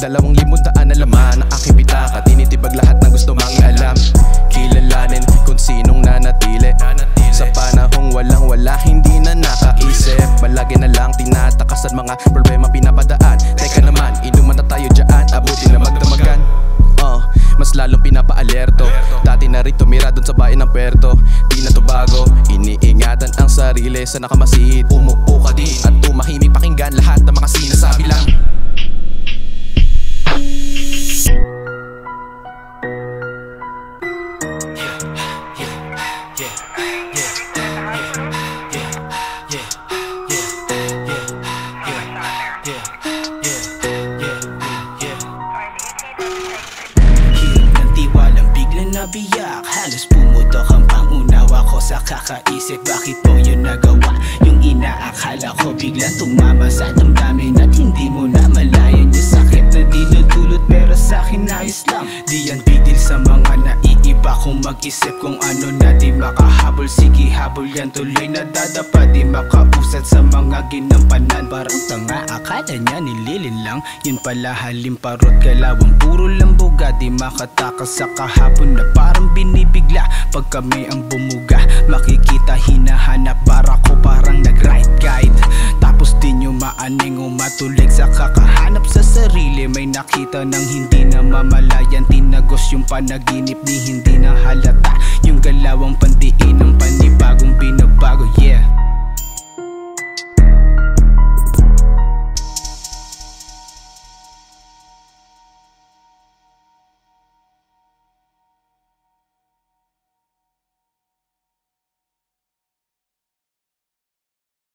2,500 na laman ang aking pitaka. Tinitibag lahat ng gusto mangialam. Kilalanin kung sinong nanatili sa panahong walang-wala, hindi na nakaisip. Malagi na lang tinatakasan mga problema pinapadaan. Teka naman, inuman na tayo dyan, abutin na magdamagan. Mas lalong pinapaalerto. Dati na rin tumira dun sa bayan ng Puerto. Di na to bago, iniingatan ang sarili sa nakamasid. Umupo ka din at tumahimik pakinggan lahat ng mga sinasabi lang. Nabiyak, halos pumutok ang pangunawa ko sa kakaisip. Bakit mo yun nagawa? Yung inaakala ko biglang tumama sa damdamin at hindi mo na malayan yung sakit na dinudulot, pero sa'kin ayos lang. Di yan big deal sa mga naiiba kung mag-isip kung ano na di makahabol. Sige habol yan, tuloy na dadapa, di makausad sa mga ginampanan. Parang tanga, akala niya nililin lang, yun pala halim parot kalawang puro lambuga. Di makatakas sa kahapon na parang binibigla pag kami ang bumuga. Makikita hinahanap bara ko parang nag-right guide. Tapos di nyo maaning umatulig sa kakahanap sa sarili. May nakita ng hindi na mamalayan, tinagos yung panaginip ni hindi na halata. Yung galawang pandiin ng panibagong binabago, yeah.